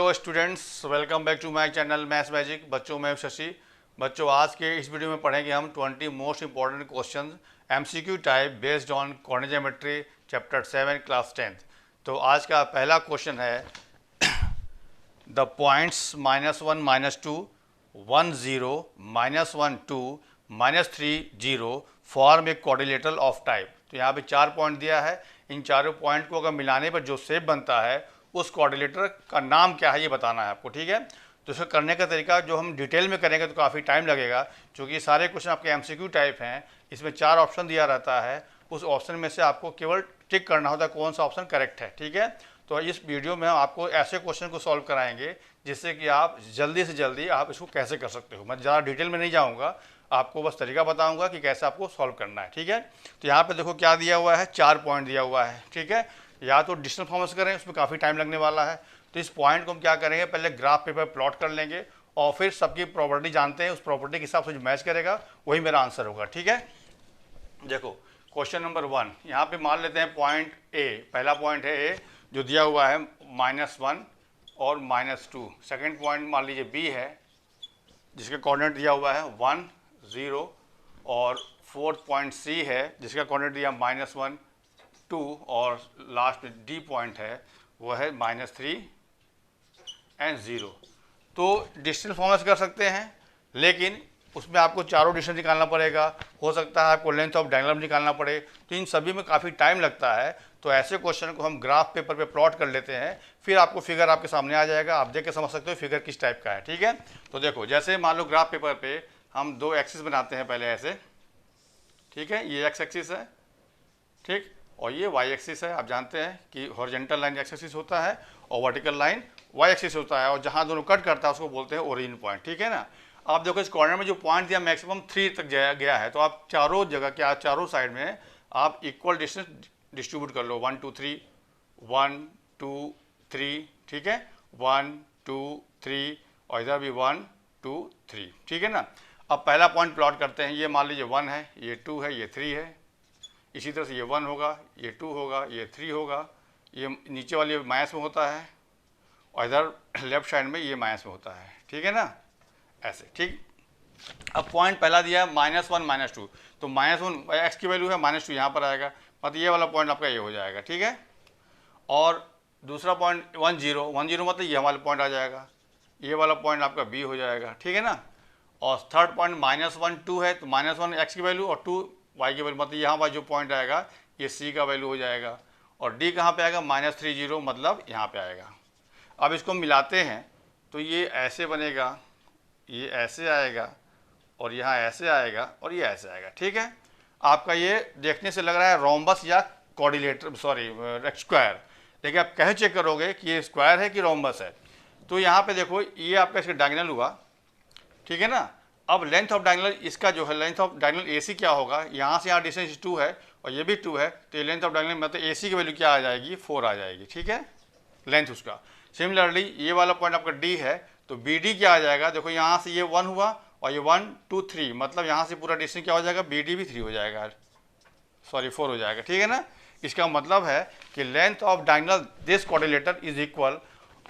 Hello students, welcome back to my channel maths magic. बच्चों मैं शशि। बच्चों आज के इस वीडियो में पढ़ेंगे हम 20 most important question MCQ type based on coordinate geometry chapter 7 class 10th। तो आज का पहला क्वेश्चन है the points -1 -2 1 0 -1 2 -3 0 form a quadrilateral of type. तो यहाँ पे 4 पॉइंट दिया है। इन चारों पॉइंट को अगर मिलाने पर जो शेप बनता है उस क्वाड्रिलेटर का नाम क्या है ये बताना है आपको, ठीक है। तो इसको करने का तरीका जो हम डिटेल में करेंगे तो काफ़ी टाइम लगेगा, क्योंकि सारे क्वेश्चन आपके एमसीक्यू टाइप हैं। इसमें 4 ऑप्शन दिया रहता है, उस ऑप्शन में से आपको केवल टिक करना होता है कौन सा ऑप्शन करेक्ट है, ठीक है। तो इस वीडियो में हम आपको ऐसे क्वेश्चन को सॉल्व कराएंगे जिससे कि आप जल्दी से जल्दी आप इसको कैसे कर सकते हो। मैं ज़्यादा डिटेल में नहीं जाऊँगा, आपको बस तरीका बताऊंगा कि कैसे आपको सॉल्व करना है, ठीक है। तो यहाँ पे देखो क्या दिया हुआ है, 4 पॉइंट दिया हुआ है, ठीक है। या तो डिजिटल फॉर्म से करें, उसमें काफ़ी टाइम लगने वाला है। तो इस पॉइंट को हम क्या करेंगे, पहले ग्राफ पेपर प्लॉट कर लेंगे और फिर सबकी प्रॉपर्टी जानते हैं, उस प्रॉपर्टी के हिसाब से जो मैच करेगा वही मेरा आंसर होगा, ठीक है। देखो क्वेश्चन नंबर 1 यहाँ पे मान लेते हैं पॉइंट ए, पहला पॉइंट है ए जो दिया हुआ है -1 और -2। सेकेंड पॉइंट मान लीजिए बी है जिसका कोऑर्डिनेट दिया हुआ है 1 0 और फोर्थ पॉइंट सी है जिसका कोऑर्डिनेट दिया -1 2 और लास्ट में डी पॉइंट है वो है -3 एंड 0। तो डिस्टेंस फॉर्म से कर सकते हैं, लेकिन उसमें आपको चारों डिस्टेंस निकालना पड़ेगा। हो सकता है आपको लेंथ ऑफ डायग्राम निकालना पड़े, तो इन सभी में काफ़ी टाइम लगता है। तो ऐसे क्वेश्चन को हम ग्राफ पेपर पे प्लॉट कर लेते हैं, फिर आपको फिगर आपके सामने आ जाएगा, आप देख के समझ सकते हो फिगर किस टाइप का है, ठीक है। तो देखो जैसे मान लो ग्राफ पेपर पे हम 2 एक्सिस बनाते हैं पहले ऐसे, ठीक है। ये एक्स एक्सिस है, ठीक, और ये वाई एक्सिस है। आप जानते हैं कि हॉरिजॉन्टल लाइन एक्स एक्सिस होता है और वर्टिकल लाइन वाई एक्सिस होता है, और जहाँ दोनों कट करता है उसको बोलते हैं ओरिजिन पॉइंट, ठीक है ना। आप देखो इस कॉर्नर में जो पॉइंट दिया मैक्सिमम 3 तक गया है, तो आप चारों जगह क्या चारों साइड में आप इक्वल डिस्टेंस डिस्ट्रीब्यूट कर लो, 1 2 3 1 2 3, ठीक है, 1 2 3 और इधर भी 1 2 3, ठीक है ना। अब पहला पॉइंट प्लॉट करते हैं। ये मान लीजिए 1 है, ये 2 है, ये 3 है। इसी तरह से ये 1 होगा, ये 2 होगा, ये 3 होगा। ये नीचे वाली माइनस में होता है और इधर लेफ्ट साइड में ये माइनस में होता है, ठीक है ना, ऐसे, ठीक। अब पॉइंट पहला दिया है -1 -2, तो -1 एक्स की वैल्यू है, -2 यहाँ पर आएगा, मतलब ये वाला पॉइंट आपका ये हो जाएगा, ठीक है। और दूसरा पॉइंट 1 0 मतलब ये हमारा पॉइंट आ जाएगा, ये वाला पॉइंट आपका बी हो जाएगा, ठीक है ना। और थर्ड पॉइंट -1 2 है, तो -1 एक्स की वैल्यू और 2 वाई की वैल्यू, मतलब यहाँ पर जो पॉइंट आएगा ये सी का वैल्यू हो जाएगा। और डी कहाँ पे आएगा, -3 0, मतलब यहाँ पे आएगा। अब इसको मिलाते हैं तो ये ऐसे बनेगा, ये ऐसे आएगा और यहाँ ऐसे आएगा और ये ऐसे आएगा, ठीक है। आपका ये देखने से लग रहा है रोम्बस या क्वाड्रिलेटर, सॉरी स्क्वायर, लेकिन आप कैसे चेक करोगे कि ये स्क्वायर है कि रोम्बस है। तो यहाँ पे देखो ये आपका इसका डायगोनल हुआ, ठीक है ना। अब लेंथ ऑफ डायगोनल इसका जो है, लेंथ ऑफ डायगोनल AC क्या होगा, यहाँ से यहाँ डिस्टेंस 2 है और ये भी 2 है, तो ये लेंथ ऑफ डायगोनल मतलब AC की वैल्यू क्या आ जाएगी, 4 आ जाएगी, ठीक है, लेंथ उसका। सिमिलरली ये वाला पॉइंट आपका D है, तो BD क्या आ जाएगा, देखो यहाँ से ये 1 हुआ और ये 1 2 3, मतलब यहाँ से पूरा डिस्टेंस क्या हो जाएगा, BD भी 3 हो जाएगा, सॉरी 4 हो जाएगा, ठीक है ना। इसका मतलब है कि length of diagonal this quadrilateral is equal,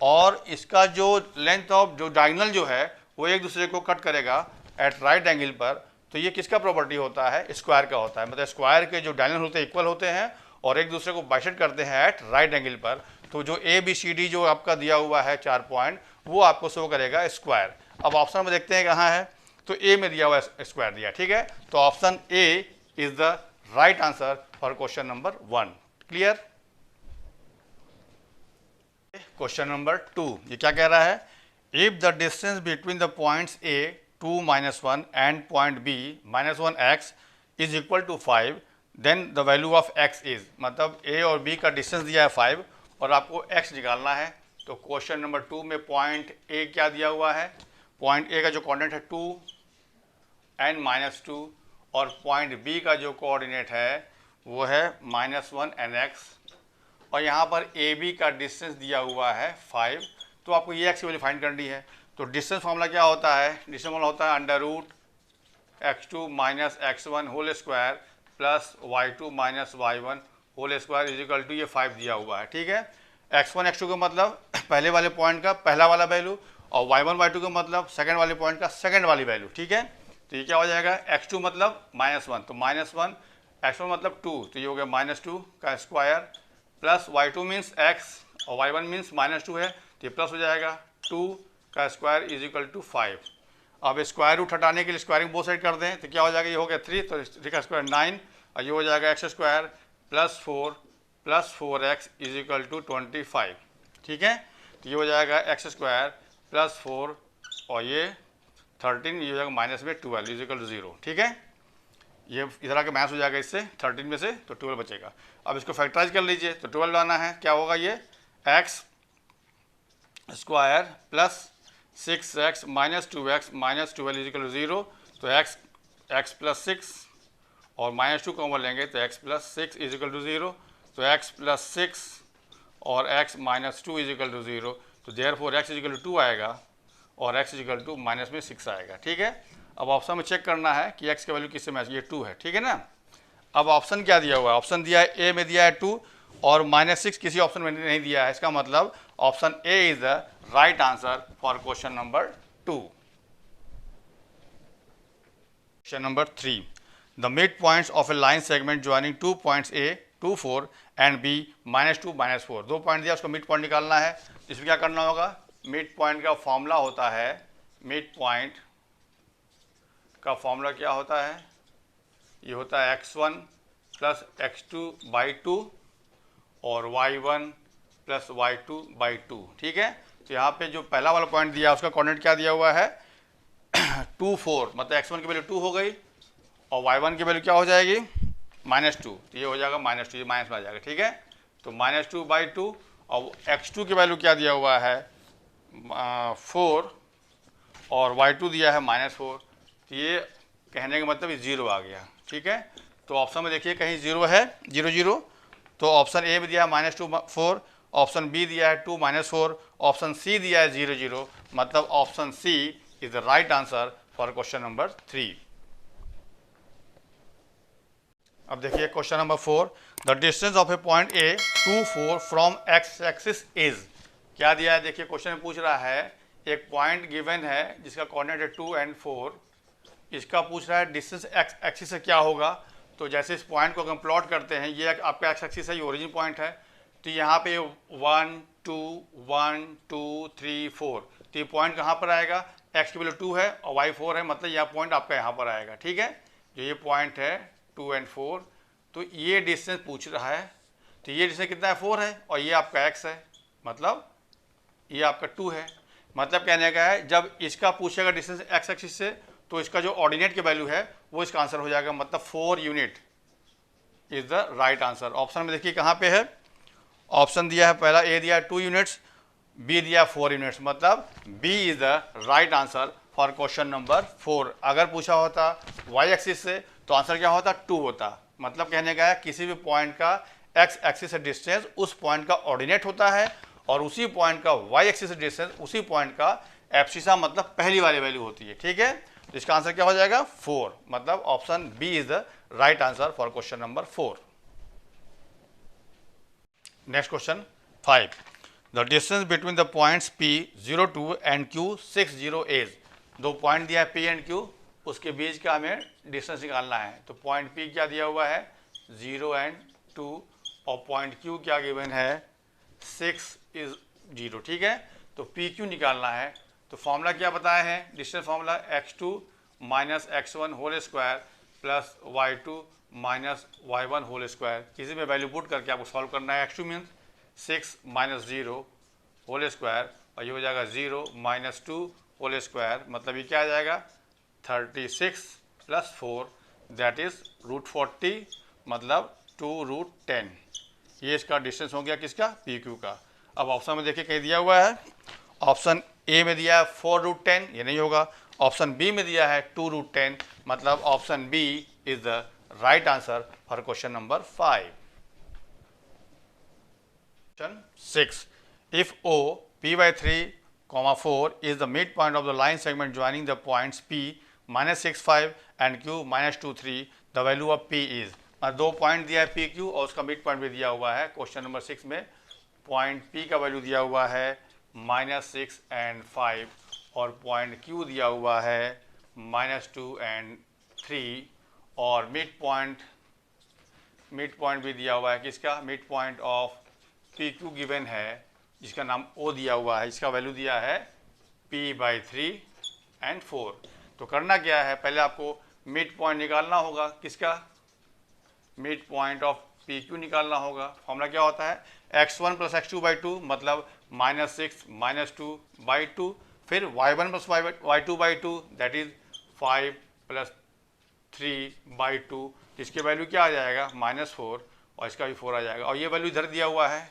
और इसका जो लेंथ ऑफ जो डायगोनल जो है वो एक दूसरे को कट करेगा एट राइट एंगल पर। तो ये किसका प्रॉपर्टी होता है, स्क्वायर का होता है, मतलब स्क्वायर के जो डायगोनल होते हैं इक्वल होते हैं और एक दूसरे को बाइसेक्ट करते हैं एट राइट एंगल पर। तो जो ABCD जो आपका दिया हुआ है 4 पॉइंट, वो आपको शो करेगा स्क्वायर। अब ऑप्शन में देखते हैं कहाँ है, तो ए में दिया हुआ है स्क्वायर दिया, ठीक है। तो option A is the right answer for question number 1। Clear. Question number 2 ये क्या कह रहा है, if the distance between the points A 2 -1 and point B -1 x is equal to 5, then the value of x is, मतलब A और B का distance दिया है 5 और आपको x निकालना है। तो क्वेश्चन नंबर 2 में पॉइंट A क्या दिया हुआ है, पॉइंट A का जो कोऑर्डिनेट है 2 एंड -2 और पॉइंट B का जो कोऑर्डिनेट है वो है -1 एंड x, और यहाँ पर AB का डिस्टेंस दिया हुआ है 5। तो आपको ये x की वैल्यू फाइंड करनी है। तो डिस्टेंस फॉर्मूला क्या होता है, डिस्टेंस फॉर्मूला होता है √x2 - x1 whole square plus y2 - y1 whole square is equal to ये 5 दिया हुआ है, ठीक है। x1 x2 का मतलब पहले वाले पॉइंट का पहला वाला वैल्यू और y1 y2 का मतलब सेकंड वाले पॉइंट का सेकंड वाली वैल्यू, ठीक है। तो ये क्या हो जाएगा, x2 मतलब -1, तो -1, x1 मतलब 2, तो ये हो गया -2 का square plus y2 means x और y1 मीन्स -2 है, तो ये प्लस हो जाएगा 2 का स्क्वायर इज इक्वल टू 5। अब स्क्वायर रूट हटाने के लिए स्क्वायरिंग बोथ साइड कर दें, तो क्या हो जाएगा, ये हो गया 3, तो 3 का स्क्वायर 9 और ये हो जाएगा x square plus 4x is equal to 25, ठीक है। तो ये हो जाएगा x स्क्वायर प्लस 4 और ये 13, ये हो जाएगा माइनस में 12 इज इक्वल टू 0, ठीक है। ये इधर आके माइनस हो जाएगा इससे 13 में से, तो 12 बचेगा। अब इसको फैक्टराइज कर लीजिए, तो 12 लाना है, क्या होगा, ये x square plus 6x minus 2x minus 12 is equal to 0, तो x प्लस 6 और -2 कॉमन लेंगे तो x plus 6 is equal to 0, तो x प्लस 6 और x minus 2 is equal to 0, तो therefore x is equal to 2 आएगा और x is equal to minus में 6 आएगा, ठीक है। अब ऑप्शन में चेक करना है कि x की वैल्यू किससे मैच, ये 2 है, ठीक है ना। अब ऑप्शन क्या दिया हुआ है, ऑप्शन दिया है ए में दिया है 2 और -6 किसी ऑप्शन में नहीं दिया है, इसका मतलब option A is the right answer for question number 2। Question number 3, the midpoints of a line segment joining 2 points A 2 4 and B -2 -4, 2 point दिया, उसको मिड पॉइंट निकालना है। इसमें क्या करना होगा, मिड पॉइंट का फॉर्मूला होता है, मिड पॉइंट का फॉर्मूला क्या होता है, ये होता है x1 प्लस x2 बाई 2 और y1 प्लस y2 बाई 2, ठीक है। तो यहाँ पे जो पहला वाला पॉइंट दिया उसका कोऑर्डिनेट क्या दिया हुआ है 2 4, मतलब x1 की वैल्यू 2 हो गई और y1 की वैल्यू क्या हो जाएगी -2, तो ये हो जाएगा -2, ये माइनस में आ जाएगा, ठीक है। तो -2 बाई 2 और x2 की वैल्यू क्या दिया हुआ है 4 और y2 दिया है -4, तो ये कहने का मतलब ये 0 आ गया, ठीक है। तो ऑप्शन में देखिए कहीं 0 है, 0 0, तो ऑप्शन ए में दिया है -2 4, ऑप्शन बी दिया है 2 -4, ऑप्शन सी दिया है 0 0, मतलब option C is the right answer for question number 3। अब देखिए question number 4, the distance of a point A 2 4 from X axis is, क्या दिया है, देखिए क्वेश्चन में पूछ रहा है एक पॉइंट गिवन है जिसका कोऑर्डिनेट है 2 और 4, इसका पूछ रहा है डिस्टेंस एक्स एक्सिस से क्या होगा। तो जैसे इस पॉइंट को हम प्लॉट करते हैं, ये आपका एक्स एक्सिस है, ये ओरिजिन पॉइंट है, तो यहाँ पे 1 2 1 2 3 4, तो ये पॉइंट कहाँ पर आएगा, x की वैल्यू 2 है और y 4 है, मतलब यह पॉइंट आपका यहाँ पर आएगा, ठीक है। जो ये पॉइंट है 2 और 4, तो ये डिस्टेंस पूछ रहा है, तो ये डिस्टेंस कितना है 4 है और ये आपका x है, मतलब ये आपका 2 है। मतलब कहने का है जब इसका पूछेगा डिस्टेंस x एक्सिस से, तो इसका जो ऑर्डिनेट की वैल्यू है वो इसका आंसर हो जाएगा, मतलब 4 unit is the right answer. Option में देखिए कहाँ पे है, ऑप्शन दिया है पहला ए दिया है 2 यूनिट्स, बी दिया 4 यूनिट्स, मतलब B is the right answer for question number 4। अगर पूछा होता y एक्सिस से तो आंसर क्या होता 2 होता, मतलब कहने का है किसी भी पॉइंट का x एक्सिस से डिस्टेंस उस पॉइंट का ऑर्डिनेट होता है और उसी पॉइंट का y एक्सिस से डिस्टेंस उसी पॉइंट का एब्सिसा, मतलब पहली वाली वैल्यू होती है, ठीक है। तो इसका आंसर क्या हो जाएगा 4, मतलब option B is the right answer for question number 4। Next question 5, the distance between the points P 02 and Q 60 is, दो पॉइंट दिया है P एंड Q, उसके बीच का हमें डिस्टेंस निकालना है। तो पॉइंट P क्या दिया हुआ है 0 एंड 2 और पॉइंट Q क्या गिवन है 6 इज 0, ठीक है। तो PQ निकालना है, तो फॉर्मूला क्या बताया है, distance formula x2 minus x1 whole square plus y2 minus y1 whole square, किसी में वैल्यू पुट करके आपको सॉल्व करना है। x2 means 6 minus 0 whole square और ये हो जाएगा 0 माइनस 2 होल स्क्वायर, मतलब ये क्या आ जाएगा 36 प्लस 4 दैट इज √40, मतलब 2√10, ये इसका डिस्टेंस हो गया किसका PQ का। अब ऑप्शन में देखिए कहीं दिया हुआ है, ऑप्शन ए में दिया है 4√10, ये नहीं होगा, ऑप्शन बी में दिया है 2√10, मतलब option B is the right answer for question number 5। Question 6, if O P/3, 4 is the midpoint of the line segment joining the points P -6 5 and Q -2 3, the value of P is, दो point दिया है PQ और उसका mid point भी दिया हुआ है। Question number 6 में पॉइंट P का वैल्यू दिया हुआ है -6 एंड 5 और पॉइंट Q दिया हुआ है -2 एंड 3 और मिड पॉइंट भी दिया हुआ है। किसका? Mid point of PQ given है जिसका नाम O दिया हुआ है, इसका वैल्यू दिया है P/3 एंड 4। तो करना क्या है, पहले आपको मिड पॉइंट निकालना होगा। किसका? मिड पॉइंट ऑफ PQ निकालना होगा। फॉर्मूला क्या होता है? x1 + x2/2 मतलब -6 - 2/2, फिर y1 + y2/2 दैट इज 5 + 3/2, इसके वैल्यू क्या आ जाएगा? -4 और इसका भी 4 आ जाएगा। और ये वैल्यू इधर दिया हुआ है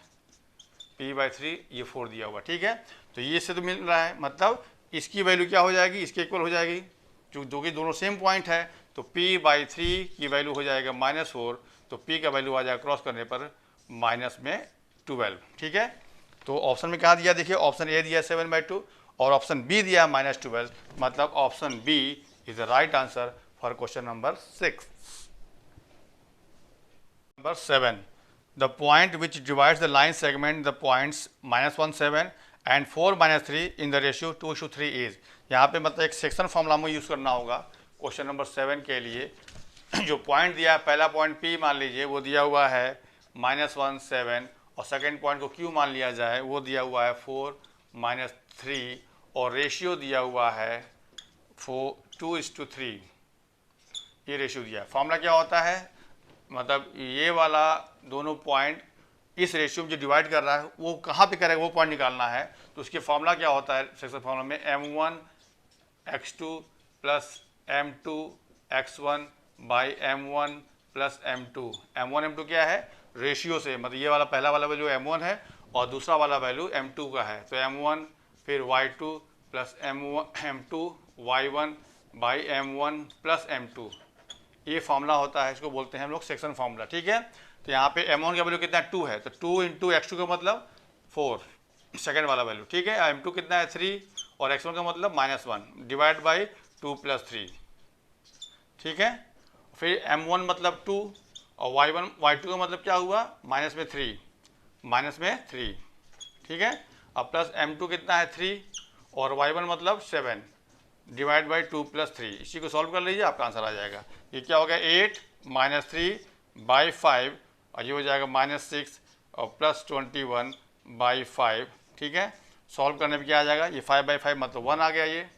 P/3, ये 4 दिया हुआ, ठीक है। तो ये इससे तो मिल रहा है, मतलब इसकी वैल्यू क्या हो जाएगी? इसके इक्वल हो जाएगी, जो कि दोनों सेम पॉइंट है। तो P/3 की वैल्यू हो जाएगा -4, तो P का वैल्यू आ जाएगा क्रॉस करने पर -12, ठीक है। तो ऑप्शन में क्या दिया? देखिए ऑप्शन ए दिया 7/2 और ऑप्शन बी दिया -12, मतलब option B is the right answer for question number 6। Number 7, the point which divides the line segment the points -1 7 and 4 -3 in the ratio 2:3 is। यहाँ पे मतलब एक सेक्शन फॉर्मूला में यूज़ करना होगा क्वेश्चन नंबर 7 के लिए। जो पॉइंट दिया है, पहला पॉइंट P मान लीजिए, वो दिया हुआ है -1 7 और सेकेंड पॉइंट को Q मान लिया जाए, वो दिया हुआ है 4 -3 और रेशियो दिया हुआ है 2:3, ये रेशियो दिया है। फॉर्मूला क्या होता है? मतलब ये वाला दोनों पॉइंट इस रेशियो में जो डिवाइड कर रहा है वो कहाँ पे करेगा, वो पॉइंट निकालना है। तो उसके फॉर्मूला क्या होता है सेक्शन फॉर्मूला में? m1 x2 + m2 x1 / m1 + m2। m1 m2 क्या है? रेशियो से, मतलब ये वाला पहला वाला वैल्यू m1 है और दूसरा वाला वैल्यू m2 का है। तो m1 फिर y2 + m2 y1 / m1 + m2, ये फॉर्मूला होता है, इसको बोलते हैं हम लोग सेक्शन फॉर्मूला, ठीक है। तो यहाँ पे m1 का वैल्यू कितना है? 2 है, तो 2 × x2 का मतलब 4, सेकेंड वाला वैल्यू, ठीक है। m2 कितना है? 3 और x1 का मतलब -1 डिवाइड बाई 2 + 3, ठीक है। फिर m1 मतलब 2 और y2 का मतलब क्या हुआ? -3, ठीक है। अब प्लस m2 कितना है? 3 और y1 मतलब 7 डिवाइड बाई 2 + 3, इसी को सॉल्व कर लीजिए, आपका आंसर आ जाएगा। ये क्या हो गया? 8 - 3/5 और ये हो जाएगा -6 और +21/5, ठीक है। सॉल्व करने पे क्या आ जाएगा? ये 5/5 मतलब 1 आ गया ये,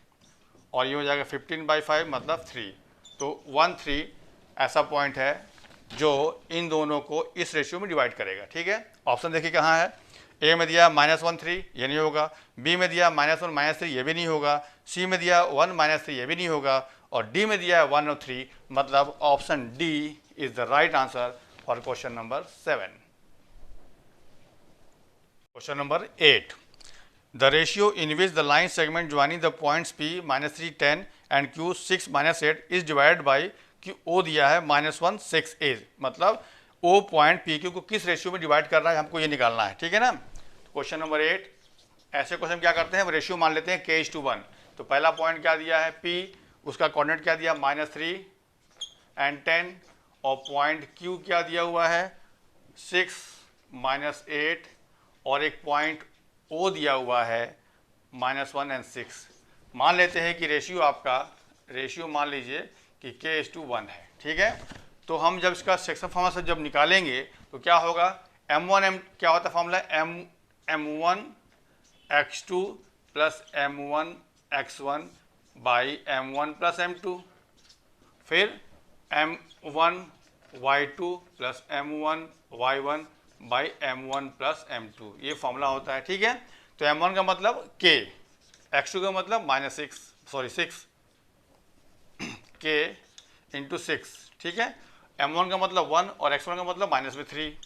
और ये हो जाएगा 15/5 मतलब 3। तो 1 3 ऐसा पॉइंट है जो इन दोनों को इस रेशियो में डिवाइड करेगा, ठीक है। ऑप्शन देखिए कहाँ है? ए में दिया -1 3, ये नहीं होगा। बी में दिया -1 -3, ये भी नहीं होगा। सी में दिया 1 -3, ये भी नहीं होगा। और डी में दिया 1 और 3, मतलब option D is the right answer for question number 7। Question number 8, the ratio in which the line segment joining the points P -3 10 and Q 6 -8 is divided by Q O दिया है -1 6 is, मतलब O point PQ को किस ratio में divide कर रहा है, हमको ये निकालना है, ठीक है ना। क्वेश्चन नंबर 8, ऐसे क्वेश्चन क्या करते हैं? रेशियो मान लेते हैं k:1। तो पहला पॉइंट क्या दिया है? P, उसका कोऑर्डिनेट क्या दिया? -3 एंड 10 और पॉइंट Q क्या दिया हुआ है? 6 -8 और एक पॉइंट O दिया हुआ है -1 एंड 6। मान लेते हैं कि रेशियो मान लीजिए कि k:1 है, ठीक है। तो हम जब इसका सेक्शन फॉर्मूला से जब निकालेंगे तो क्या होगा? m1 क्या होता है formula? m1 x2 + m1 x1 / m1 + m2, फिर m1 y2 + m1 y1 / m1 + m2, ये फॉर्मूला होता है, ठीक है। तो m1 का मतलब k, x2 का मतलब -6 k × 6, ठीक है। m1 का मतलब 1 और x1 का मतलब -3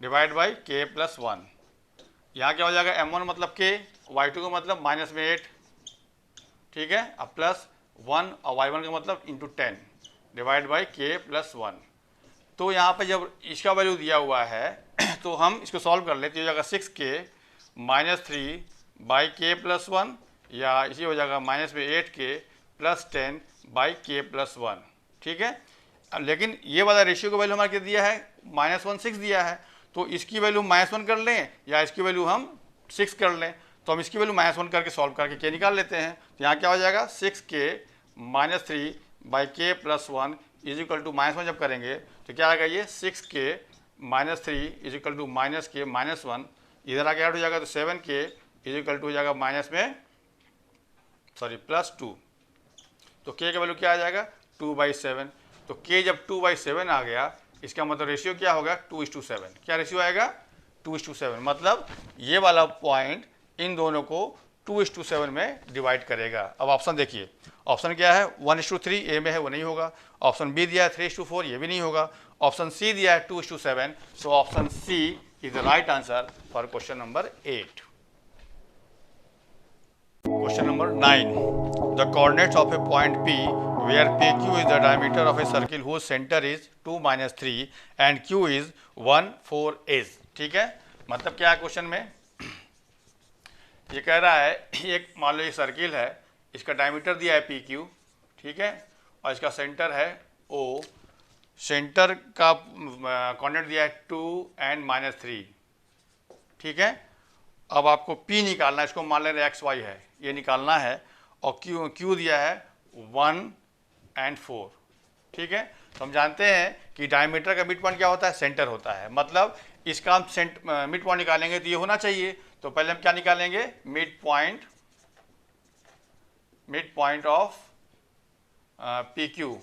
डिवाइड बाई k + 1। यहाँ क्या हो जाएगा? m1 मतलब k, y2 का मतलब -8, ठीक है। अब प्लस 1 और y1 का मतलब × 10 डिवाइड बाई k + 1। तो यहाँ पे जब इसका वैल्यू दिया हुआ है तो हम इसको सॉल्व कर लेते हैं। हो जाएगा 6k -3/k + 1, या इसी हो जाएगा -8k + 10/k + 1, ठीक है। लेकिन ये वाला रेशियो का वैल्यू हमारे क्या दिया है? -1 6 दिया है, तो इसकी वैल्यू -1 कर लें या इसकी वैल्यू हम 6 कर लें तो हम इसकी वैल्यू -1 करके सॉल्व करके के निकाल लेते हैं। तो यहाँ क्या हो जाएगा 6k - 3 बाई के प्लस 1 इज इक्वल टू -1 जब करेंगे तो क्या आएगा ये 6k - 3 is equal to -k -1, इधर आके ऐड हो जाएगा तो 7k इज इक्वल टू हो जाएगा +2। तो k का वैल्यू क्या आ जाएगा 2/7। तो k जब 2/7 आ गया इसका मतलब रेशियो क्या होगा 2:7। क्या रेशियो आएगा 2:7, मतलब ये वाला पॉइंट इन दोनों को 2:7 में डिवाइड करेगा। अब ऑप्शन देखिए, ऑप्शन क्या है 1:3 ए में है वो नहीं होगा, ऑप्शन बी दिया है 3:4 ये भी नहीं होगा, ऑप्शन सी दिया है 2:7। So option C is the right answer for question number 8। Question number 9. The coordinates of a point P where PQ is the diameter of a circle whose center is 2 - 3 and Q is 1 4 is। ठीक है, मतलब क्या है question में ये कह रहा है एक मान लो ये सर्किल है, इसका डायमीटर दिया है PQ, ठीक है, और इसका सेंटर है O, सेंटर का कोऑर्डिनेट दिया है 2 and -3, ठीक है। अब आपको P निकालना है, इसको मान लें XY है, ये निकालना है, और Q दिया है 1 and 4, ठीक है। तो हम जानते हैं कि डायमीटर का मिड पॉइंट क्या होता है सेंटर होता है, मतलब इसका हम मिड पॉइंट निकालेंगे तो ये होना चाहिए। तो पहले हम क्या निकालेंगे मिड पॉइंट ऑफ PQ,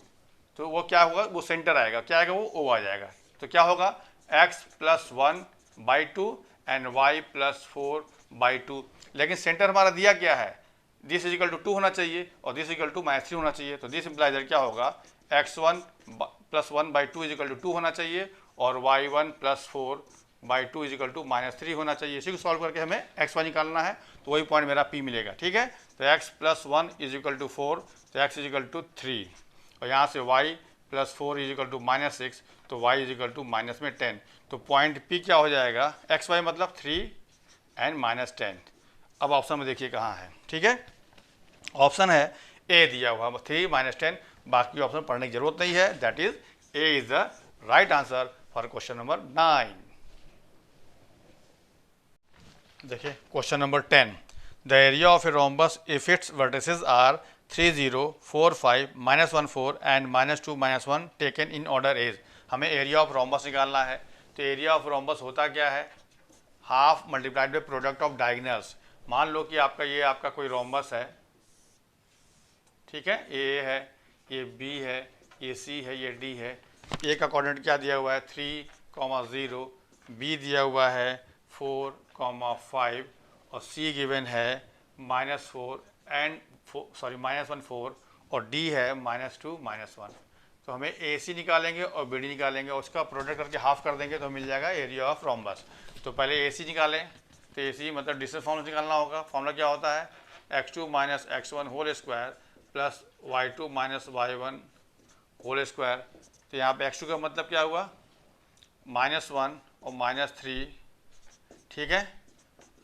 तो वो क्या होगा वो सेंटर आएगा, क्या आएगा वो O आ जाएगा। तो क्या होगा x + 1/2 एंड y + 4/2, लेकिन सेंटर हमारा दिया क्या है दिस इज इक्वल टू 2 होना चाहिए और दिस इक्वल टू -3 होना चाहिए। तो दिस इम्प्लाइज क्या होगा x1 + 1/2 इज इक्वल टू 2 होना चाहिए और y1 + 4/2 इज इक्वल टू -3 होना चाहिए। इसी को सॉल्व करके हमें xy निकालना है, तो वही पॉइंट मेरा P मिलेगा, ठीक है। तो x + 1 इज इक्वल टू 4, तो x इज इक्वल टू 3, और यहाँ से y + 4 इज इक्वल टू -6, तो y इज इक्वल टू -10। तो पॉइंट P क्या हो जाएगा xy मतलब 3 and -10। अब ऑप्शन में देखिए कहाँ है, ठीक है, ऑप्शन है ए दिया हुआ 3 - 10, बाकी ऑप्शन पढ़ने की जरूरत नहीं है, that is a is the right answer for question number 9। देखिए question number 10, the area of a rhombus if its vertices are 3 0 4 5 -1 4 and -2 -1 taken in order is. हमें एरिया ऑफ रोम्बस निकालना है। तो एरिया ऑफ रोम्बस होता क्या है half multiplied by product of diagonals. मान लो कि आपका ये आपका कोई रोम्बस है, ठीक है, ए है, ये बी है, ये सी है, ये डी है। ए का कोऑर्डिनेट क्या दिया हुआ है 3, 0, बी दिया हुआ है 4, 5 और सी गिवन है -4 एंड -1 4 और डी है -2 -1। तो हमें ए सी निकालेंगे और बी डी निकालेंगे और उसका प्रोडक्ट करके हाफ कर देंगे तो मिल जाएगा एरिया ऑफ रोम्बस। तो पहले ए सी निकालें, तो ए सी मतलब डिस्टेंस फॉर्मूला निकालना होगा। फॉर्मूला क्या होता है x2 - x1 whole square plus y2 - y1 whole square. तो यहाँ पे x2 का मतलब क्या हुआ -1 और -3, ठीक है,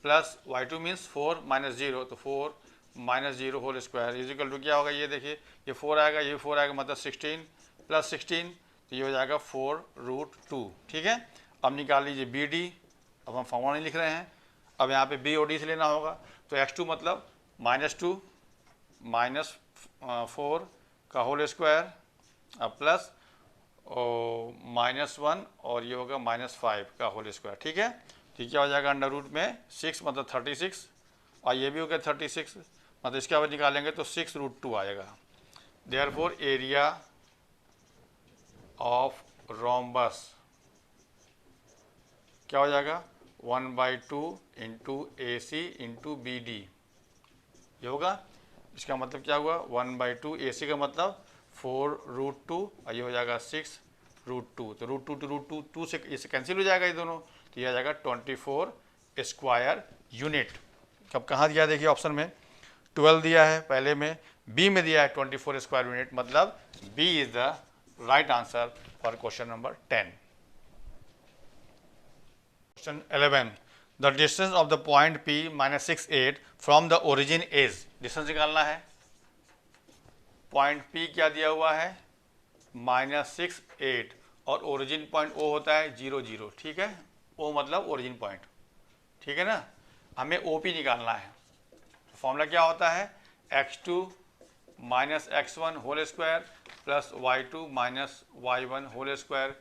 प्लस y2 मीन्स 4 - 0, तो 4 - 0 whole square is equal to क्या होगा ये देखिए ये 4 आएगा, ये 4 आएगा, मतलब 16 + 16, तो ये हो जाएगा 4√2, ठीक है। अब निकाल लीजिए बी डी, अब हम फॉर्मूला नहीं लिख रहे हैं, अब यहाँ पे बी और डी से लेना होगा। तो x2 मतलब -2 -4 का होल स्क्वायर अब प्लस -1 और ये होगा -5 का होल स्क्वायर, ठीक है। तो क्या हो जाएगा अंडर रूट में 6 मतलब 36 और ये भी हो गया 36, मतलब इसके बाद निकालेंगे तो 6√2 आएगा। देयरफॉर एरिया ऑफ रोम्बस क्या हो जाएगा 1/2 इंटू AC इंटू BD, ये होगा। इसका मतलब क्या हुआ 1/2 AC का मतलब 4√2 और ये हो जाएगा 6√2, तो √2 to √2 से इसे कैंसिल हो जाएगा ये दोनों, तो ये आ जाएगा 24 स्क्वायर यूनिट। कब कहाँ दिया देखिए ऑप्शन में 12 दिया है पहले में, बी में दिया है 24 स्क्वायर यूनिट, मतलब B is the right answer for question number 10। Question 11. The distance of the point P -6 8 from the origin is, distance निकालना है। पॉइंट P क्या दिया हुआ है -6 8 और ओरिजिन पॉइंट O होता है 0 0, ठीक है, O मतलब ओरिजिन पॉइंट, ठीक है ना। हमें OP निकालना है। फॉर्मूला क्या होता है, x2 minus x1 whole square plus y2 minus y1 whole square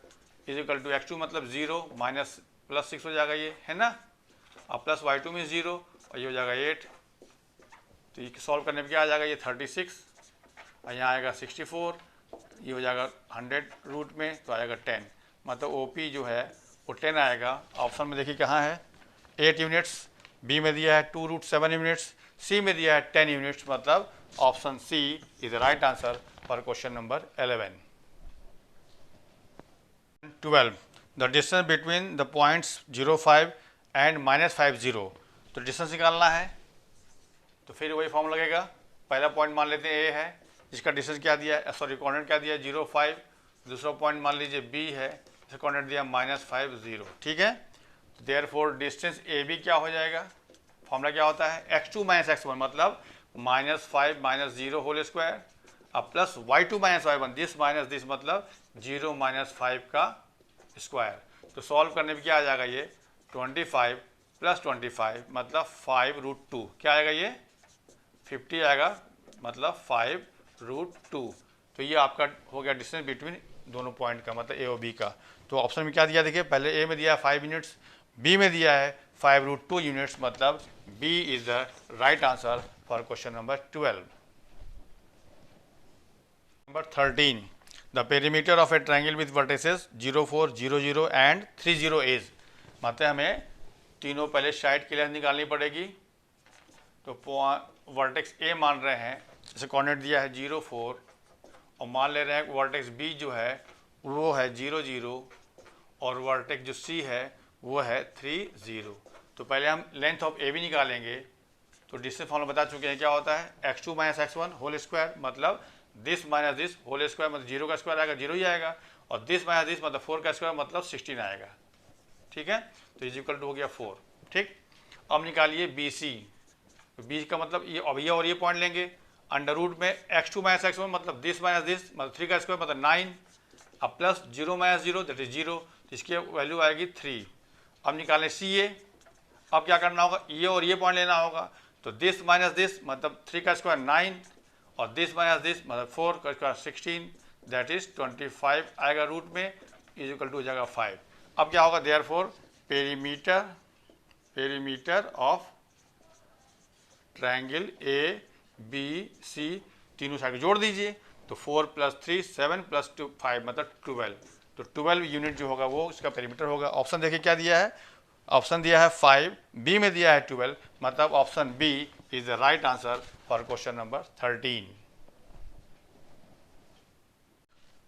is equal to x2 मतलब 0 माइनस प्लस 6 हो जाएगा, ये है ना, और प्लस y2 में 0 और ये हो जाएगा 8। तो ये सॉल्व करने पर क्या आ जाएगा, ये 36 और यहाँ आएगा 64, ये हो जाएगा 100 रूट में तो आएगा 10, मतलब OP जो है वो 10 आएगा। ऑप्शन में देखिए कहाँ है, 8 यूनिट्स, बी में दिया है 2 रूट 7 यूनिट्स, सी में दिया है 10 यूनिट्स, मतलब option C is the right answer for question number 11। 12 the distance between the points 05 and -50, तो डिस्टेंस निकालना है। तो फिर वही फॉर्म लगेगा, पहला पॉइंट मान लेते हैं A है, इसका डिस्टेंस क्या दिया है, सॉरी कोऑर्डिनेट क्या दिया है 05, दूसरा पॉइंट मान लीजिए B है, इसका कोऑर्डिनेट दिया -50, ठीक है। देयरफॉर डिस्टेंस AB क्या हो जाएगा, फॉर्मूला क्या होता है, x2 माइनस x1 मतलब -5 माइनस 0 होल स्क्वायर अब plus y2 minus y1, this minus this मतलब 0 माइनस 5 का स्क्वायर। तो सॉल्व करने पे क्या आ जाएगा, ये 25 प्लस 25 मतलब 5 रूट 2, क्या आएगा ये 50 आएगा, मतलब 5 रूट 2। तो ये आपका हो गया डिस्टेंस बिटवीन दोनों पॉइंट का, मतलब A और B का। तो ऑप्शन में क्या दिया, देखिए पहले A में दिया है 5 यूनिट्स, B में दिया है 5 रूट 2 यूनिट्स, मतलब B is the right answer for question number 12। Number 13 the perimeter of A triangle with vertices 0, 4, 0, 0 and 3, 0 is, मतलब हमें तीनों पहले साइड की लेंथ निकालनी पड़ेगी। तो वर्टेक्स A मान रहे हैं, जैसे कोऑर्डिनेट दिया है 0, 4 और मान ले रहे हैं वर्टेक्स B जो है वो है 0, 0 और वर्टेक्स जो C है वो है 3, 0। तो पहले हम लेंथ ऑफ AB निकालेंगे। तो डिस्टेंस फॉर्मूला बता चुके हैं क्या होता है, x2 minus x1 whole square मतलब this minus this whole square मतलब 0 का स्क्वायर आएगा 0 ही आएगा, और दिस माइनस दिस मतलब 4 का स्क्वायर मतलब 16 आएगा, ठीक है। तो इज इक्वल टू हो गया 4, ठीक। अब निकालिए BC, तो B का मतलब ये और ये पॉइंट लेंगे, अंडर रूट में x2 माइनस x1 मतलब दिस माइनस दिस मतलब 3 का स्क्वायर मतलब 9, अब प्लस 0 माइनस 0 दैट इज 0, तो इसकी वैल्यू आएगी 3। अब निकालें CA, अब क्या करना होगा, ये और ये पॉइंट लेना होगा, तो दिस माइनस दिस मतलब 3 का स्क्वायर 9 और दिस माइनस दिस मतलब 4 का स्क्वायर 16 दैट इज 25 आएगा रूट में, इज इक्वल टू हो जाएगा 5। अब क्या होगा, therefore perimeter of triangle ABC तीनों साइड जोड़ दीजिए, तो 4 + 3 7 + 2 5 मतलब 12, तो 12 यूनिट जो होगा वो इसका पेरीमीटर होगा। ऑप्शन देखिए क्या दिया है, ऑप्शन दिया है 5, B में दिया है 12, मतलब option B is the right answer for question number 13।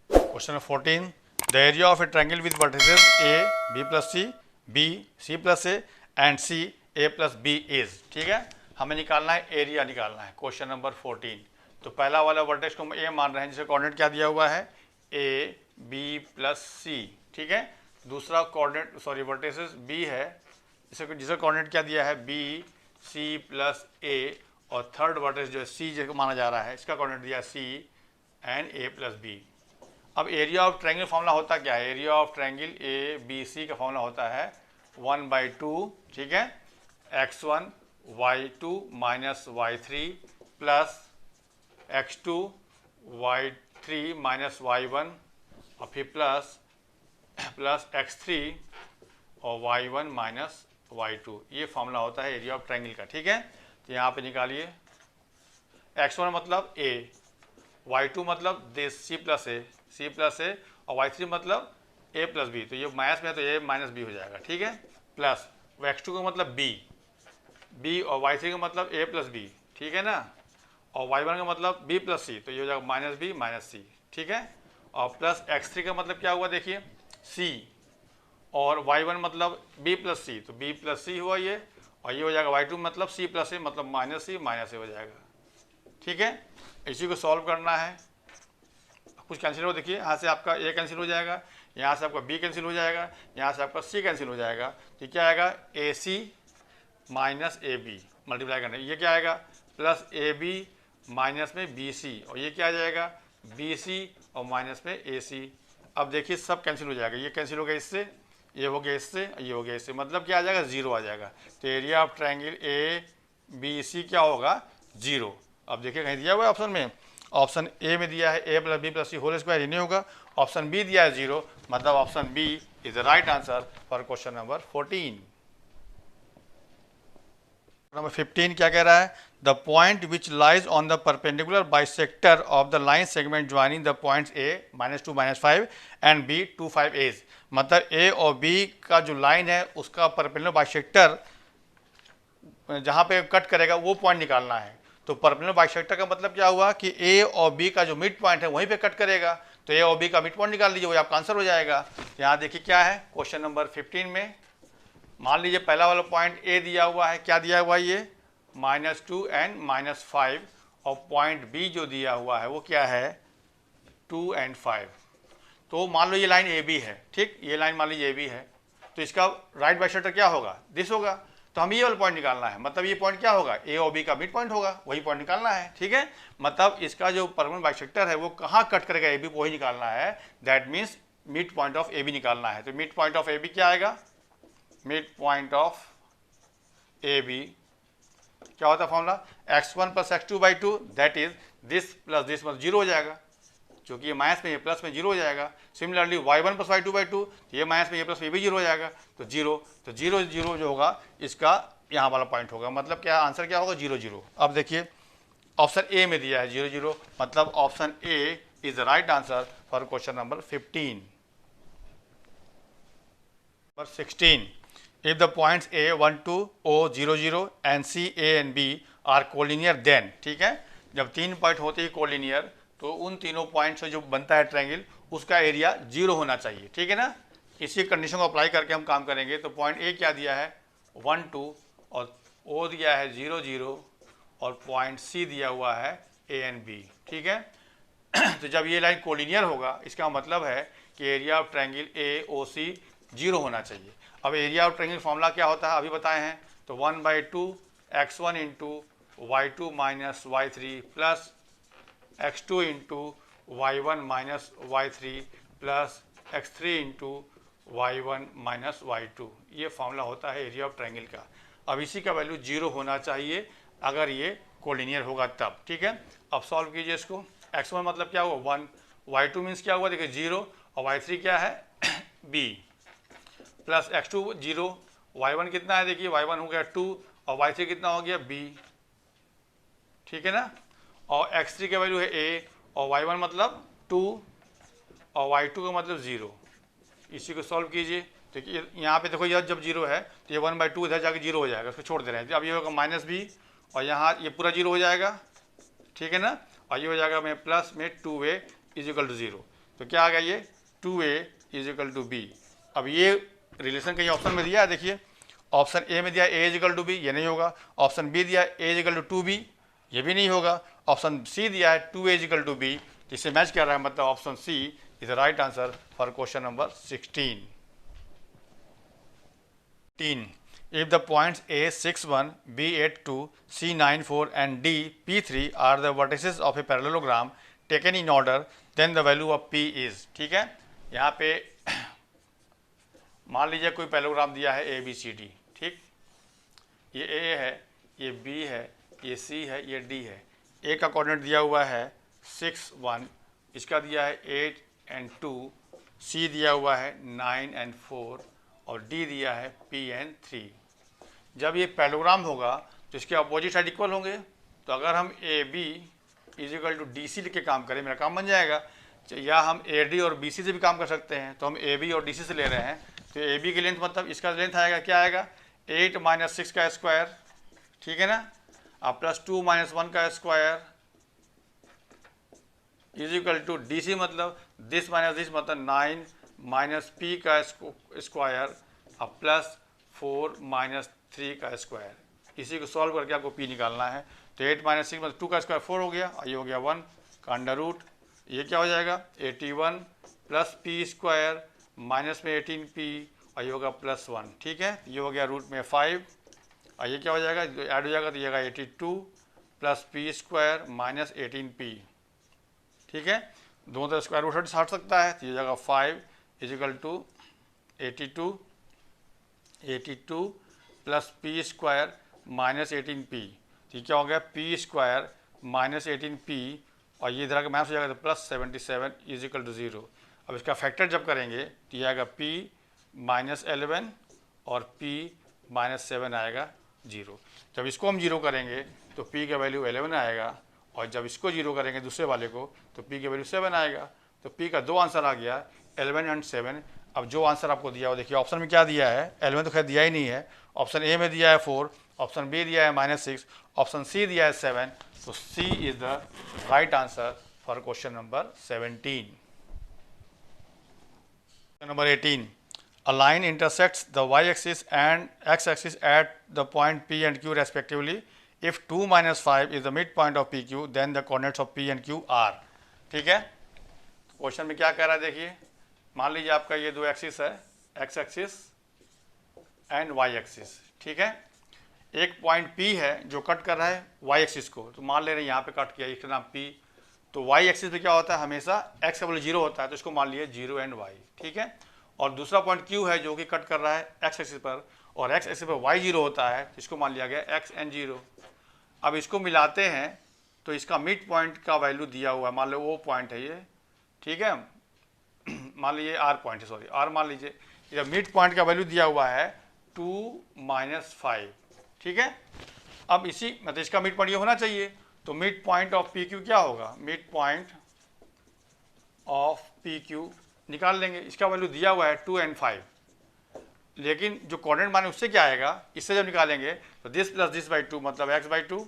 Question number 14 the area of A triangle with vertices A B + C B C + A and C A + B is, ठीक है। हमें निकालना है एरिया, निकालना है क्वेश्चन नंबर 14। तो पहला वाला वर्टेक्स को हम A मान रहे हैं, जिसका कोऑर्डिनेट क्या दिया हुआ है A B + C, ठीक है। दूसरा कोऑर्डिनेट सॉरी वर्टिसेस B है, जिसका कोऑर्डिनेट क्या दिया है B C + A, और थर्ड वर्टेक्स जो है C जो माना जा रहा है, इसका कोऑर्डिनेट दिया है C एंड A + B। अब एरिया ऑफ ट्रायंगल फॉर्मूला होता क्या है, एरिया ऑफ ट्रायंगल ABC का फॉर्मूला होता है 1/2, ठीक है, x1 y2 minus y3 plus x2 y3 minus y1 और फिर प्लस x3 और y1 माइनस y2, ये फॉर्मूला होता है एरिया ऑफ ट्रायंगल का, ठीक है। तो यहाँ पे निकालिए, x1 मतलब A, y2 मतलब दिस C + A और y3 मतलब A + B, तो ये माइनस में है तो A - B हो जाएगा, ठीक है। प्लस x2 का मतलब B और y3 का मतलब A + B, ठीक है ना, और y1 का मतलब B + C, तो ये हो जाएगा -B - C, ठीक है। और प्लस x3 का मतलब क्या हुआ देखिए C, और y1 मतलब B + C, तो B + C हुआ ये, और ये हो जाएगा y2 मतलब C + A मतलब -C - A हो जाएगा, ठीक है। इसी को सॉल्व करना है, कुछ कैंसिल हो, देखिए यहाँ से आपका A कैंसिल हो जाएगा, यहाँ से आपका B कैंसिल हो जाएगा, यहाँ से आपका C कैंसिल हो जाएगा, तो क्या आएगा AC - AB मल्टीप्लाई करना, ये क्या आएगा प्लस AB माइनस में BC, और ये क्या आ जाएगा BC और माइनस में AC। अब देखिए सब कैंसिल हो जाएगा, ये कैंसिल हो गया इससे, ये हो गया इससे, ये हो गया इससे, मतलब क्या आ जाएगा, 0 आ जाएगा। तो area of triangle A B C क्या होगा, 0। अब देखिए कहीं दिया हुआ है ऑप्शन में, ऑप्शन ए में दिया है A plus B plus C whole square, ये नहीं होगा। ऑप्शन बी दिया है 0, मतलब option B is the right answer for question number 14। Number 15 क्या कह रहा है, the point which lies on the perpendicular bisector of the line segment joining the points A -2 -5 and B 2 5 is, मतलब A और B का जो line है उसका परपेंडिकुलर बाइसेक्टर जहाँ पे कट करेगा वो पॉइंट निकालना है। तो परपेंडिकुलर बाइसेक्टर का मतलब क्या हुआ कि ए और बी का जो मिड पॉइंट है वहीं पे कट करेगा, तो ए और बी का मिड पॉइंट निकाल लीजिए, वही आपका आंसर हो जाएगा। यहाँ देखिए क्या है क्वेश्चन नंबर 15 में, मान लीजिए पहला वाला पॉइंट ए दिया हुआ है, क्या दिया हुआ है ये -2 एंड -5, और पॉइंट बी जो दिया हुआ है वो क्या है 2 एंड 5। तो मान लो ये लाइन ए बी है, ठीक, ये लाइन मान लीजिए ए बी है, तो इसका राइट बाइसेक्टर क्या होगा, दिस होगा। तो हम ये वाला पॉइंट निकालना है, मतलब ये पॉइंट क्या होगा, ए और बी का मिड पॉइंट होगा, वही पॉइंट निकालना है, ठीक है। मतलब इसका जो परपेंडिकुलर बाइसेक्टर है वो कहाँ कट करेगा, ए बी को वही निकालना है, that means mid point of A B निकालना है। तो mid point of A B क्या आएगा, mid point of A B क्या होता है formula, x1 + x2/2, that is this plus this मतलब 0 हो जाएगा, क्योंकि ये माइनस में ये प्लस में 0 हो जाएगा। सिमिलरली y1 + y2/2, ये माइनस में ये प्लस में ये भी 0 हो जाएगा, तो 0, तो 0 0 जो होगा इसका यहाँ वाला पॉइंट होगा, मतलब क्या आंसर क्या होगा 0 0। अब देखिए ऑप्शन ए में दिया है 0 0, मतलब option A is the right answer for question number 15। Number 16, if the points A 1 2 O 0 0 and C A and B are collinear then, ठीक है, जब तीन पॉइंट होते हैं कोलिनियर तो उन तीनों पॉइंट से जो बनता है ट्रायंगल उसका एरिया 0 होना चाहिए, ठीक है ना। इसी कंडीशन को अप्लाई करके हम काम करेंगे। तो पॉइंट ए क्या दिया है 1 2 और ओ दिया है 0 0 और पॉइंट सी दिया हुआ है ए एंड बी, ठीक है। तो जब ये लाइन कोलिनियर होगा इसका मतलब है कि एरिया ऑफ ट्रायंगल ए ओ सी 0 होना चाहिए। अब एरिया ऑफ ट्रायंगल फॉर्मूला क्या होता है अभी बताए हैं, तो 1/2 x1 × y2 - y3 plus x2 × y1 - y3 plus x3 × y1 - y2, ये फॉर्मूला होता है एरिया ऑफ ट्रायंगल का। अब इसी का वैल्यू 0 होना चाहिए अगर ये कोलिनियर होगा तब, ठीक है। अब सॉल्व कीजिए इसको, x1 मतलब क्या हुआ 1, y2 मीन्स क्या हुआ देखिए 0, और y3 क्या है b, प्लस x2 0, y1 कितना है देखिए y1 हो गया 2 और y3 कितना हो गया b, ठीक है ना। और x3 का वैल्यू है a और y1 मतलब 2 और y2 का मतलब 0। इसी को सॉल्व कीजिए, तो यहाँ पे देखो जब 0 है तो ये 1/2 इधर जाके 0 हो जाएगा, इसको छोड़ दे रहे हैं। अब ये होगा -b और यहाँ ये पूरा 0 हो जाएगा, ठीक है ना। और ये हो जाएगा में प्लस में 2a = 0। तो क्या आ गया ये 2a = b। अब ये रिलेशन कहीं ऑप्शन में दिया है, देखिए ऑप्शन ए में दिया a = b, ये नहीं होगा। ऑप्शन बी दिया a = 2b, ये भी नहीं होगा। ऑप्शन सी दिया है 2a = b, जिससे मैच कर रहा है, मतलब option C is the right answer for question number 16। If the points A 6 1, B 8 2, C 9 4 and D P 3 are the vertices of a parallelogram taken in order, then the value of P is, ठीक है। यहाँ पे मान लीजिए कोई parallelogram दिया है ए B C D, ठीक, ये ए है, ये बी है, ये सी है, ये डी है। ए का कोऑर्डिनेट दिया हुआ है 6 1, इसका दिया है 8 एंड 2, सी दिया हुआ है 9 एंड 4 और डी दिया है पी एंड 3। जब ये पैरेललोग्राम होगा तो इसके अपोजिट साइड इक्वल होंगे। तो अगर हम ए बी = डी सी लिख के काम करें मेरा काम बन जाएगा, या हम ए डी और बी सी से भी काम कर सकते हैं। तो हम ए बी और डी सी से ले रहे हैं, तो ए बी की लेंथ मतलब इसका लेंथ आएगा क्या आएगा 8 - 6 का स्क्वायर, ठीक है ना, अब प्लस 2 - 1 का स्क्वायर = डी सी मतलब दिस माइनस दिस मतलब 9 - p का स्क्वायर अब प्लस 4 - 3 का स्क्वायर। इसी को सॉल्व करके आपको p निकालना है। तो 8 - 6 मतलब 2 का स्क्वायर 4 हो गया, और ये हो गया 1 का अंडर रूट, ये क्या हो जाएगा 81 प्लस p² माइनस में 18p और ये होगा +1, ठीक है। ये हो गया रूट में 5 और ये क्या हो जाएगा ऐड हो जाएगा, तो ये होगा 82 प्लस p² माइनस 18p, ठीक है। दोनों तरफ स्क्वायर रूट हट सकता है, तो ये हो जाएगा 5 = 82 plus P square minus 18p, तो क्या हो गया पी स्क्वायर माइनस 18p, और ये इधर का मैथ हो जाएगा तो प्लस 77 इज इक्वल टू 0। अब इसका फैक्टर जब करेंगे तो ये आएगा p माइनस 11 और p माइनस 7 आएगा 0। जब इसको हम 0 करेंगे तो p का वैल्यू 11 आएगा, और जब इसको 0 करेंगे दूसरे वाले को तो p का वैल्यू 7 आएगा। तो p का दो आंसर आ गया, 11 एंड 7। अब जो आंसर आपको दिया हो, देखिए ऑप्शन में क्या दिया है, 11 तो खैर दिया ही नहीं है, ऑप्शन ए में दिया है 4, ऑप्शन बी दिया है -6, ऑप्शन सी दिया है 7, तो C is the right answer for question number 17। Number 18, a line intersects the y-axis and x-axis at the point P and Q respectively. If 2 minus 5 is the midpoint of PQ, then the coordinates of P and Q are। ठीक है, question में क्या कह रहा है देखिए, मान लीजिए आपका ये दो एक्सिस है, x axis and y axis. ठीक है, एक पॉइंट P है जो कट कर रहा है y एक्सिस को, तो मान ले रहे हैं यहाँ पे कट किया, इसका नाम P। तो y एक्सिस पे क्या होता है, हमेशा x का वैल्यू 0 होता है, तो इसको मान लिए 0 एंड y। ठीक है, और दूसरा पॉइंट Q है जो कि कट कर रहा है x एक्सिस पर, और x एक्सिस पर y 0 होता है, तो इसको मान लिया गया x एंड 0। अब इसको मिलाते हैं तो इसका मिड पॉइंट का वैल्यू दिया हुआ है, मान लो O पॉइंट है ये। ठीक है, मान लीजिए R पॉइंट है, सॉरी R मान लीजिए, ये मिड पॉइंट का वैल्यू दिया हुआ है 2 माइनस 5। ठीक है, अब इसी मतलब इसका मिड पॉइंट ये होना चाहिए, तो mid point of P Q क्या होगा, mid point of P Q निकाल लेंगे। इसका वैल्यू दिया हुआ है 2 एंड 5, लेकिन जो कोऑर्डिनेट माने उससे क्या आएगा, इससे जब निकालेंगे तो दिस प्लस दिस बाई 2 मतलब x by 2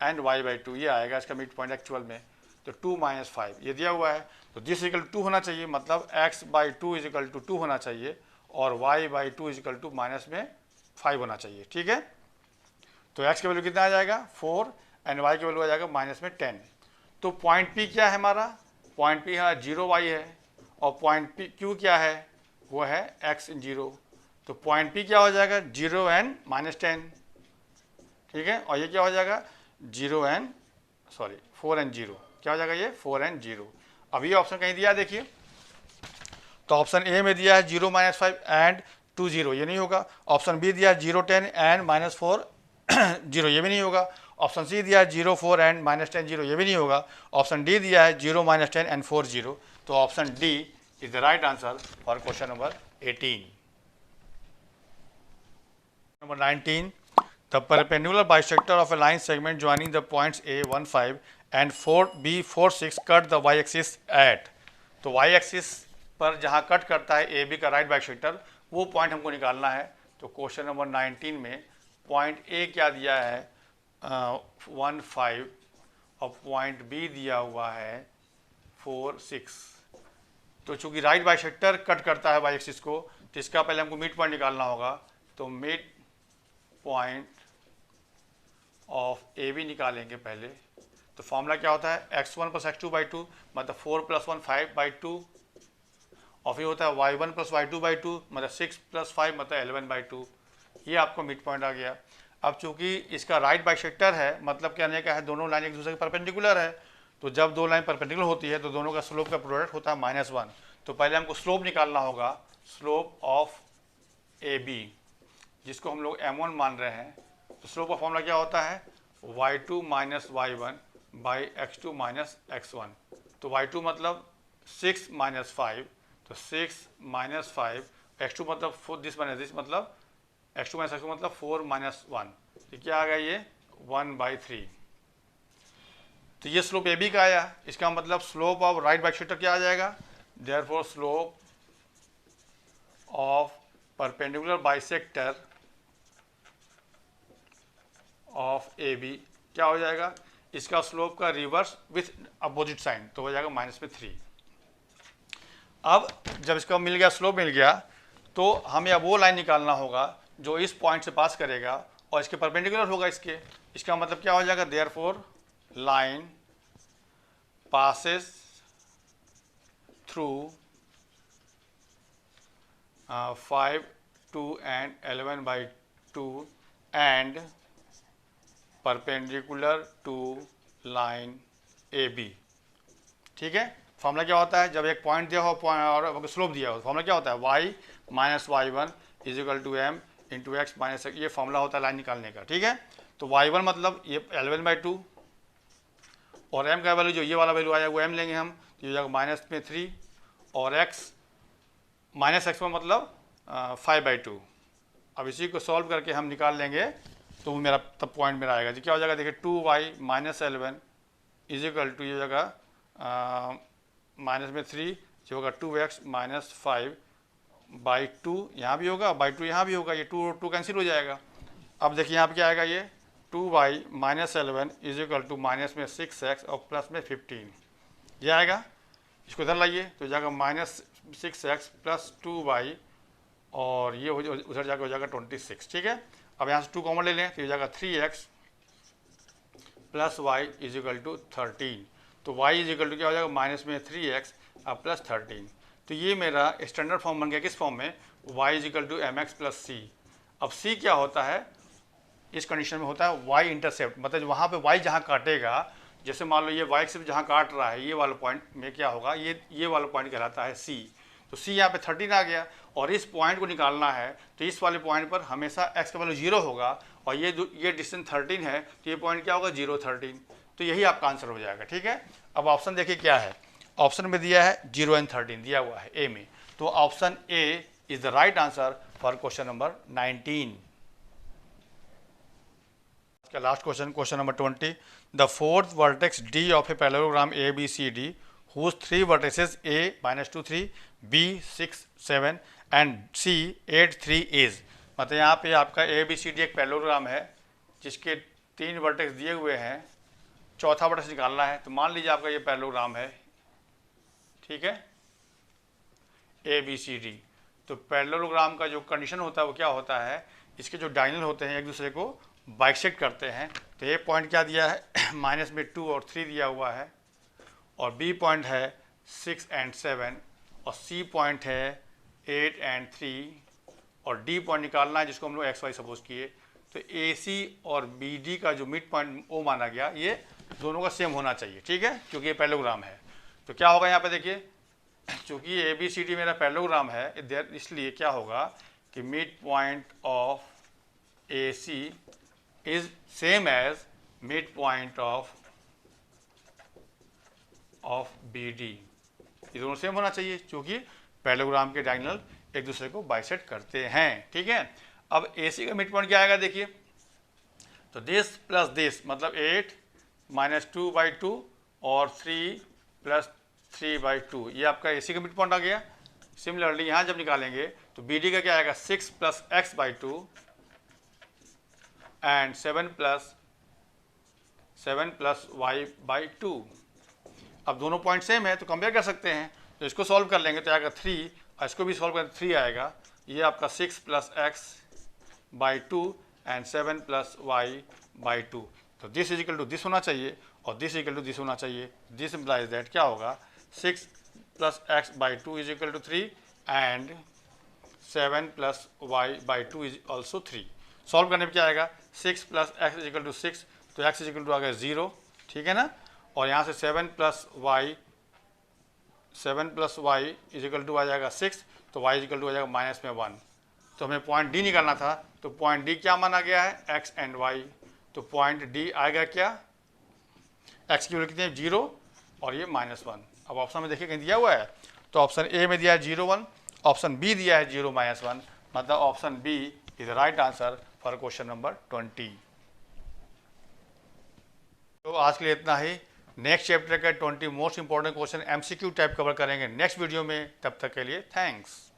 and y by 2, ये आएगा इसका मिड पॉइंट एक्चुअल में। तो 2 माइनस 5 ये दिया हुआ है, तो दिस इक्वल टू 2 होना चाहिए, मतलब x by 2 is equal to 2 होना चाहिए, और y by 2 is equal to minus में 5 होना चाहिए। ठीक है, तो x का वैल्यू कितना आ जाएगा 4 एंड y का वैल्यू आ जाएगा माइनस में 10। तो पॉइंट P क्या है हमारा, पॉइंट P है 0 y है, और पॉइंट P Q क्या है, वो है x इन 0। तो पॉइंट P क्या हो जाएगा 0 एंड माइनस 10। ठीक है, और ये क्या हो जाएगा 0 एंड 4 एंड 0, क्या हो जाएगा ये 4 एंड 0। अब ये ऑप्शन कहीं दिया है देखिए, तो ऑप्शन ए में दिया है 0 माइनस 5 एंड 2 0, ये नहीं होगा। ऑप्शन बी दिया है 0 10 एंड माइनस 4 0, ये भी नहीं होगा। ऑप्शन सी दिया है 0 4 एंड माइनस 10 0, ये भी नहीं होगा। ऑप्शन डी दिया है 0 माइनस 10 एंड 4 0, तो option D is the right answer for question number 18। Number 19, the perpendicular bisector of a line segment joining the points A 1 5 and 4 B 4 6 cut the y-axis at। तो y-axis पर जहाँ cut करता है A B का right bisector, वो point हमको निकालना है। तो क्वेश्चन नंबर 19 में पॉइंट ए क्या दिया है 1 5, और पॉइंट बी दिया हुआ है 4 6। तो चूंकि राइट बाइसेक्टर कट करता है वाई एक्सिस को, तो इसका पहले हमको मिड पॉइंट निकालना होगा। तो mid point of A B निकालेंगे पहले। तो फॉर्मूला क्या होता है x1 प्लस x2 बाई 2 मतलब 4 प्लस 1 5 बाई 2, और फिर होता है y1 प्लस y2 बाई 2 मतलब 6 प्लस 5 मतलब 11 बाई 2। ये आपको मिड पॉइंट आ गया। अब चूंकि इसका राइट बाइसेक्टर है, मतलब कहने का है दोनों लाइन एक दूसरे के परपेंडिकुलर है, तो जब दो लाइन परपेंडिकुलर होती है तो दोनों का स्लोप का प्रोडक्ट होता है -1। तो पहले हमको स्लोप निकालना होगा, स्लोप ऑफ ए बी, जिसको हम लोग m1 मान रहे हैं। तो स्लोप का फॉर्मूला क्या होता है y2 minus y1 by x2 minus x1। तो y2 मतलब 6 माइनस 5, तो 6 माइनस 5, x2 मतलब 4 दिस माइनस दिस मतलब x2 माइनस x2 मतलब 4 माइनस 1, तो क्या आ गया ये 1/3। तो ये स्लोप ए बी का आया। इसका मतलब स्लोप ऑफ राइट बाइसेक्टर क्या आ जाएगा, therefore slope of perpendicular bisector of A B क्या हो जाएगा, इसका स्लोप का रिवर्स विथ अपोजिट साइन, तो हो जाएगा -3। अब जब इसका मिल गया, स्लोप मिल गया, तो हमें अब वो लाइन निकालना होगा जो इस पॉइंट से पास करेगा और इसके परपेंडिकुलर होगा इसके। इसका मतलब क्या हो जाएगा, therefore line passes through 5 2 and 11/2 and perpendicular to line A B. ठीक है, फॉर्मूला क्या होता है, जब एक पॉइंट दिया हो और स्लोप दिया हो, फॉर्मूला क्या होता है, y माइनस y1 is equal to m into x minus, ये फॉर्मूला होता है लाइन निकालने का, ठीक है। तो y1 मतलब ये L1/2 और m का वैल्यू जो ये वाला वैल्यू आया वो m लेंगे हम, तो ये जाएगा माइनस में 3 और x माइनस एक्स में मतलब 5/2। अब इसी को सॉल्व करके हम निकाल लेंगे तो मेरा तब पॉइंट मेरा आएगा जी, क्या हो जाएगा देखिए 2y minus L1 is equal to ये जगह माइनस में 3 जो होगा 2x माइनस 5/2, यहाँ भी होगा बाई 2 यहाँ भी होगा, ये 2 और 2 कैंसिल हो जाएगा। अब देखिए यहाँ पे क्या आएगा, ये 2y minus L1 is equal to minus में 6x और प्लस में 15, ये आएगा। इसको इधर लाइए तो जाएगा माइनस 6x प्लस 2y और ये उधर जाकर हो जाएगा 26, ठीक है। अब यहाँ से 2 कॉमन ले लें तो ये जाएगा 3x plus y is equal to 13, तो y इज इक्वल टू क्या हो जाएगा माइनस में 3x अब प्लस 13। तो ये मेरा स्टैंडर्ड फॉर्म बन गया, किस फॉर्म में, y is equal to mx plus c। अब c क्या होता है इस कंडीशन में, होता है y इंटरसेप्ट, मतलब वहाँ पे y जहाँ काटेगा, जैसे मान लो ये y एक्सिस जहाँ काट रहा है ये वाला पॉइंट में क्या होगा, ये वाला पॉइंट कहलाता है c। तो c यहाँ पे 13 आ गया और इस पॉइंट को निकालना है तो इस वाले पॉइंट पर हमेशा x का वैल्यू 0 होगा और ये डिस्टेंस 13 है तो ये पॉइंट क्या होगा 0, 13, तो यही आपका आंसर हो जाएगा, ठीक है। अब ऑप्शन देखिए क्या है, ऑप्शन में दिया है 0 and 13 दिया हुआ है ए में, तो option A is the right answer for question number 19। Last question, question number 20, the fourth vertex D of a parallelogram ABCD whose 3 vertices A -2 3, B 6 7 and C 8 3 is, मतलब यहाँ पे आपका ABCD एक पैरेललोग्राम है जिसके 3 वर्टेक्स दिए हुए हैं, चौथा वर्टेक्स निकालना है। तो मान लीजिए आपका ये पैरेललोग्राम है, ठीक है, ABCD। तो पैरेललोग्राम का जो कंडीशन होता है वो क्या होता है, इसके जो डायगोनल होते हैं एक दूसरे को बाइसेक्ट करते हैं। तो ये पॉइंट क्या दिया है माइनस में 2 और 3 दिया हुआ है और B पॉइंट है 6 and 7 और C पॉइंट है 8 and 3 और D पॉइंट निकालना है जिसको हम लोग XY सपोज किए। तो AC और BD का जो मिड पॉइंट O माना गया, ये दोनों का सेम होना चाहिए, ठीक है, क्योंकि ये पैरेललोग्राम है। तो क्या होगा यहाँ पे देखिए, चूँकि ABCD मेरा पैरेललोग्राम है इसलिए क्या होगा कि mid point of AC is same as mid point of BD, ये दोनों सेम होना चाहिए क्योंकि पैरेललोग्राम के डायगोनल एक दूसरे को बाइसेक्ट करते हैं, ठीक है। अब AC का मिड पॉइंट क्या आएगा देखिए, तो दिस प्लस दिस मतलब 8 माइनस 2/2 और 3 प्लस 3/2, ये आपका AC का मिड पॉइंट आ गया। सिमिलरली यहाँ जब निकालेंगे तो BD का क्या आएगा 6 plus x/2 and 7 plus y/2। अब दोनों पॉइंट सेम है तो कंपेयर कर सकते हैं, तो इसको सॉल्व कर लेंगे तो आएगा 3 और इसको भी सॉल्व करें 3 आएगा। ये आपका 6 plus x/2 and 7 plus y/2। तो this is equal to this होना चाहिए और दिस इक्वल टू दिस होना चाहिए। दिस इम्प्लाइज दैट क्या होगा 6 plus x/2 is equal to 3 and 7 plus y/2 is also 3। Solve करने पर क्या आएगा 6 plus x is equal to 6, तो x इज इक्वल टू आ गया 0, ठीक है ना। और यहाँ से 7 plus y is equal to आ जाएगा 6, तो y इज इक्वल टू आ जाएगा माइनस में 1। तो हमें पॉइंट D निकालना था, तो पॉइंट D क्या माना गया है x एंड y, तो पॉइंट D आएगा क्या, x की वैल्यू कितनी है 0 और ये -1। अब ऑप्शन में देखिए कहीं दिया हुआ है, तो ऑप्शन A में दिया है 0 1, ऑप्शन B दिया है 0 -1, मतलब option B is the right answer for question number 20। तो आज के लिए इतना ही। नेक्स्ट चैप्टर का 20 most important question MCQ type cover करेंगे नेक्स्ट वीडियो में, तब तक के लिए थैंक्स।